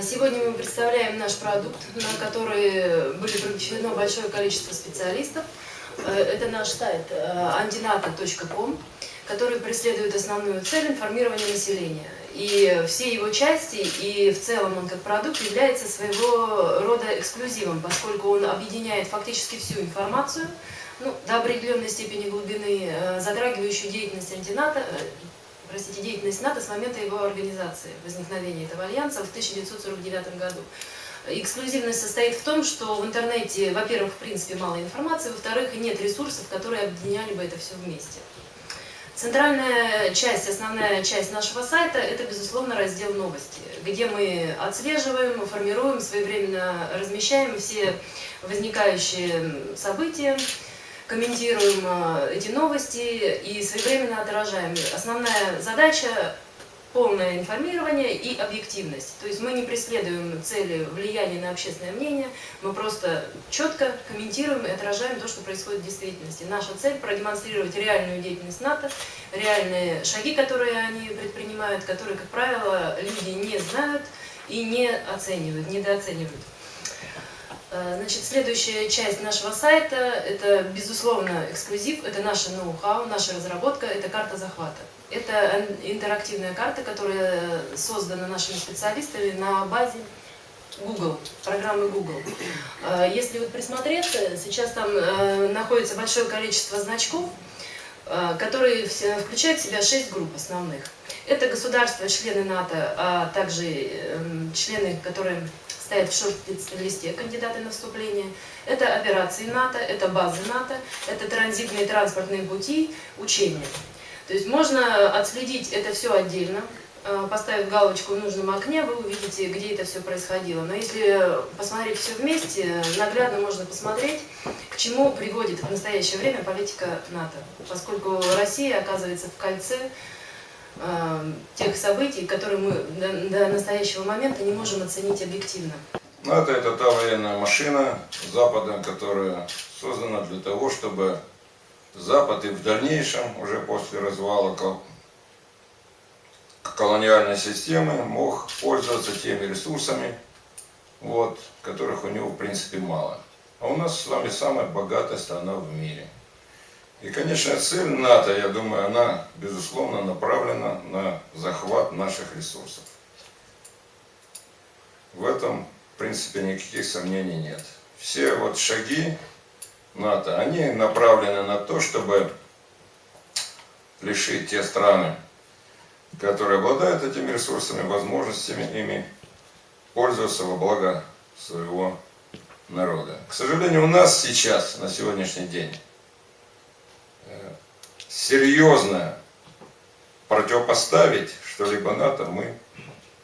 Сегодня мы представляем наш продукт, на который были привлечено большое количество специалистов. Это наш сайт andinata.com, который преследует основную цель информирования населения. И все его части, и в целом он как продукт является своего рода эксклюзивом, поскольку он объединяет фактически всю информацию, до определенной степени глубины, затрагивающую деятельность деятельность НАТО с момента его организации, возникновения этого альянса в 1949 году. Эксклюзивность состоит в том, что в интернете, во-первых, в принципе, мало информации, во-вторых, нет ресурсов, которые объединяли бы это все вместе. Центральная часть, основная часть нашего сайта – это, безусловно, раздел «Новости», где мы отслеживаем, формируем, своевременно размещаем все возникающие события, комментируем эти новости и своевременно отражаем. Основная задача – полное информирование и объективность. То есть мы не преследуем цели влияния на общественное мнение, мы просто четко комментируем и отражаем то, что происходит в действительности. Наша цель – продемонстрировать реальную деятельность НАТО, реальные шаги, которые они предпринимают, которые, как правило, люди не знают и не оценивают, недооценивают. Значит, следующая часть нашего сайта – это, безусловно, эксклюзив, это наше ноу-хау, наша разработка, это карта захвата. Это интерактивная карта, которая создана нашими специалистами на базе Google, программы Google. Если вот присмотреться, сейчас там находится большое количество значков, которые включают в себя 6 групп основных. Это государства, члены НАТО, а также члены, которые стоят в шорт-листе, кандидаты на вступление. Это операции НАТО, это базы НАТО, это транзитные транспортные пути, учения. То есть можно отследить это все отдельно, поставив галочку в нужном окне, вы увидите, где это все происходило. Но если посмотреть все вместе, наглядно можно посмотреть, к чему приводит в настоящее время политика НАТО. Поскольку Россия оказывается в кольце тех событий, которые мы до настоящего момента не можем оценить объективно. НАТО – это та военная машина Запада, которая создана для того, чтобы Запад и в дальнейшем, уже после развала колониальной системы, мог пользоваться теми ресурсами, которых у него в принципе мало. А у нас с вами самая богатая страна в мире. И, конечно, цель НАТО, я думаю, она, безусловно, направлена на захват наших ресурсов. В этом, в принципе, никаких сомнений нет. Все шаги НАТО, они направлены на то, чтобы лишить те страны, которые обладают этими ресурсами, возможностями ими пользоваться во благо своего народа. К сожалению, у нас сейчас, на сегодняшний день, серьезно противопоставить что-либо НАТО мы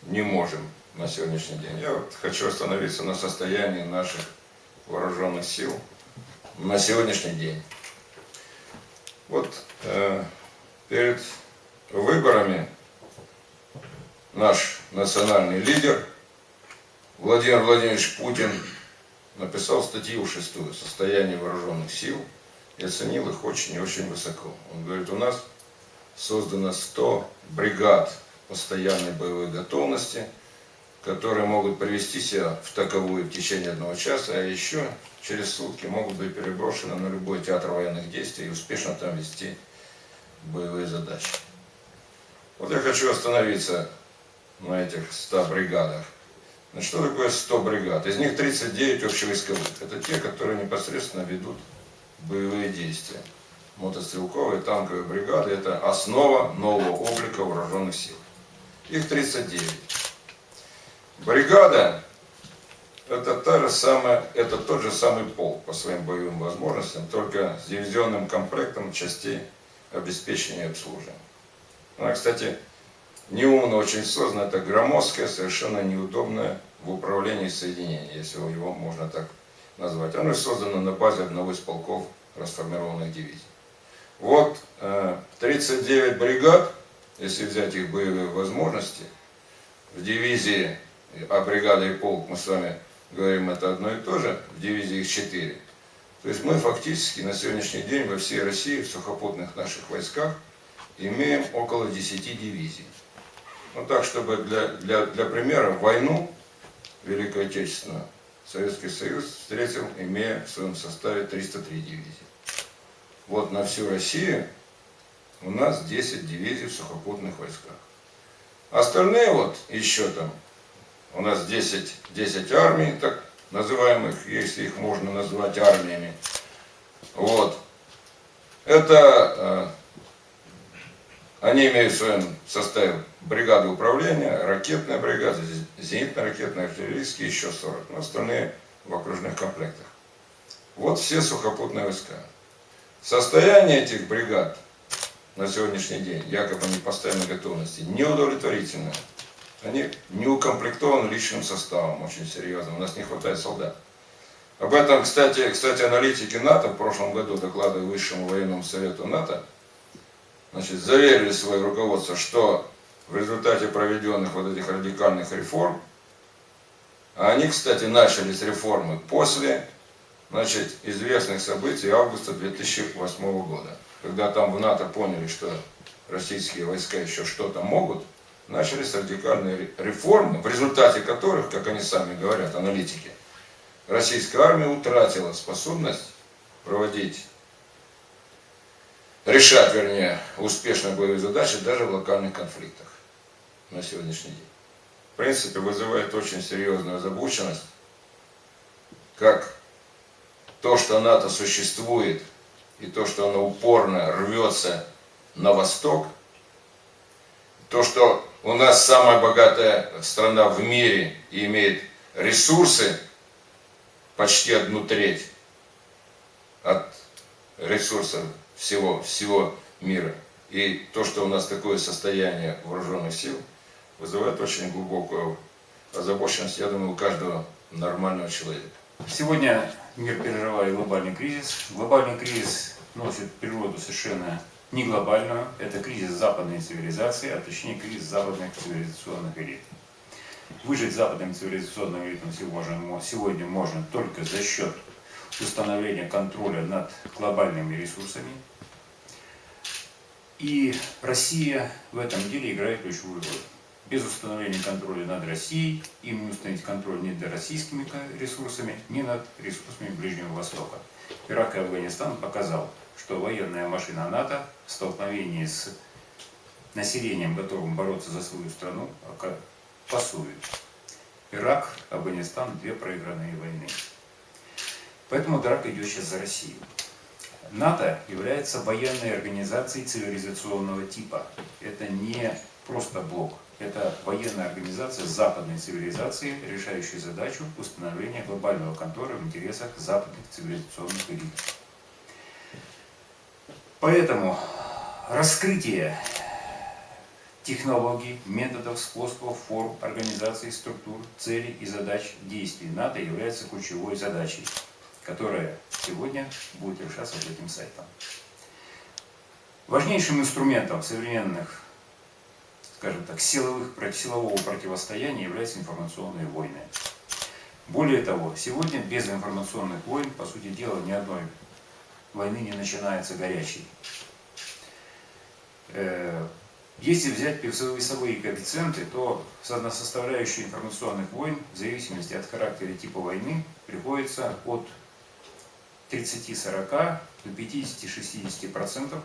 не можем на сегодняшний день. Я хочу остановиться на состоянии наших вооруженных сил на сегодняшний день. Перед выборами наш национальный лидер Владимир Владимирович Путин написал статью 6 «Состояние вооруженных сил» и оценил их очень и очень высоко. Он говорит, у нас создано 100 бригад постоянной боевой готовности, которые могут привести себя в таковую в течение 1 часа, а еще через сутки могут быть переброшены на любой театр военных действий и успешно там вести боевые задачи. Я хочу остановиться на этих 100 бригадах. Что такое 100 бригад? Из них 39 общевойсковых. Это те, которые непосредственно ведут боевые действия. Мотострелковые, танковые бригады – это основа нового облика вооруженных сил. Их 39. Бригада – это тот же самый полк по своим боевым возможностям, только с дивизионным комплектом частей обеспечения и обслуживания. Она, кстати, неумно очень создана, это громоздкое, совершенно неудобное в управлении соединение, если его можно так назвать. Оно создано на базе одного из полков расформированных дивизий. 39 бригад, если взять их боевые возможности, в дивизии, а бригада и полк, мы с вами говорим, это одно и то же, в дивизии их 4. То есть мы фактически на сегодняшний день во всей России, в сухопутных наших войсках, имеем около 10 дивизий. Так, чтобы для примера, в войну Великую Отечественную Советский Союз встретил, имея в своем составе 303 дивизии. Вот на всю Россию у нас 10 дивизий в сухопутных войсках. Остальные вот еще там, у нас 10 армий, так называемых, если их можно назвать армиями. Вот. Это они имеют в своем составе бригады управления, ракетная бригада, зенитно-ракетная, артиллерийские, еще 40. Но остальные в окружных комплектах. Вот все сухопутные войска. Состояние этих бригад на сегодняшний день, якобы они в постоянной готовности, неудовлетворительно. Они не укомплектованы личным составом очень серьезно. У нас не хватает солдат. Об этом, кстати, аналитики НАТО в прошлом году, докладывая Высшему военному совету НАТО, значит, заверили свое руководство, что в результате проведенных вот этих радикальных реформ, а они, кстати, начались реформы после, значит, известных событий августа 2008 года, когда там в НАТО поняли, что российские войска еще что-то могут, начались радикальные реформы, в результате которых, как они сами говорят, аналитики, российская армия утратила способность решать, успешно боевые задачи даже в локальных конфликтах на сегодняшний день. В принципе, вызывает очень серьезную озабоченность, как то, что НАТО существует, и то, что оно упорно рвется на восток, то, что у нас самая богатая страна в мире и имеет ресурсы почти 1/3 от ресурсов всего мира. И то, что у нас такое состояние вооруженных сил, вызывает очень глубокую озабоченность, я думаю, у каждого нормального человека. Сегодня мир переживает глобальный кризис. Глобальный кризис носит природу совершенно не глобальную. Это кризис западной цивилизации, а точнее кризис западных цивилизационных элит. Выжить западным цивилизационным элитам сегодня можно только за счет установления контроля над глобальными ресурсами. И Россия в этом деле играет ключевую роль. Без установления контроля над Россией им не установить контроль ни над российскими ресурсами, ни над ресурсами Ближнего Востока. Ирак и Афганистан показал, что военная машина НАТО в столкновении с населением, готовым бороться за свою страну, пасует. Ирак, Афганистан – 2 проигранные войны. Поэтому драка идет сейчас за Россию. НАТО является военной организацией цивилизационного типа. Это не просто блок. Это военная организация западной цивилизации, решающая задачу установления глобального контроля в интересах западных цивилизационных элит. Поэтому раскрытие технологий, методов, способов, форм, организации, структур, целей и задач действий НАТО является ключевой задачей, которая сегодня будет решаться этим сайтом. Важнейшим инструментом современных, скажем так, силового противостояния являются информационные войны. Более того, сегодня без информационных войн, по сути дела, ни одной войны не начинается горячей. Если взять весовые коэффициенты, то составляющая информационных войн, в зависимости от характера и типа войны, приходится от 30-40 до 50-60%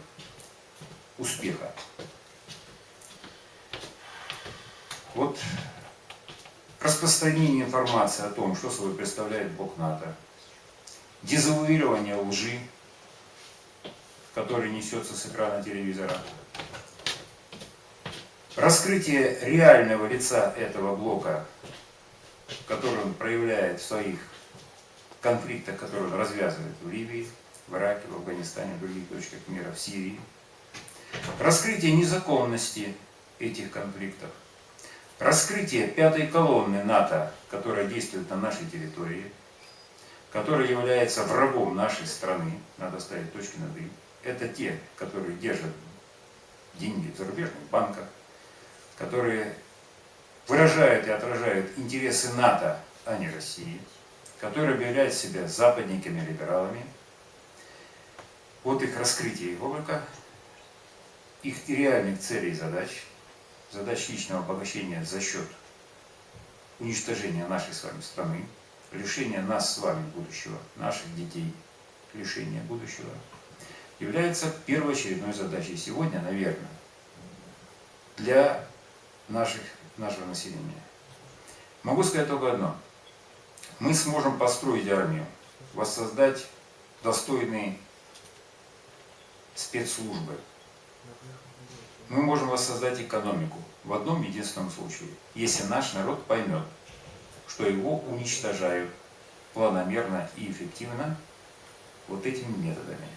успеха. Вот распространение информации о том, что собой представляет блок НАТО, дезавуирование лжи, который несется с экрана телевизора, раскрытие реального лица этого блока, который он проявляет в своих конфликтах, которые он развязывает в Ливии, в Ираке, в Афганистане, в других точках мира, в Сирии. Раскрытие незаконности этих конфликтов. Раскрытие 5-й колонны НАТО, которая действует на нашей территории, которая является врагом нашей страны, надо ставить точки над «и». Это те, которые держат деньги в зарубежных банках, которые выражают и отражают интересы НАТО, а не России, которые объявляют себя западниками-либералами. Вот их раскрытие и ролика, их реальных целей и задач личного обогащения за счет уничтожения нашей с вами страны, лишения нас с вами будущего, наших детей, лишения будущего, является первоочередной задачей сегодня, наверное, для нашего населения. Могу сказать только одно. Мы сможем построить армию, воссоздать достойные спецслужбы. Мы можем воссоздать экономику в одном единственном случае, если наш народ поймет, что его уничтожают планомерно и эффективно вот этими методами.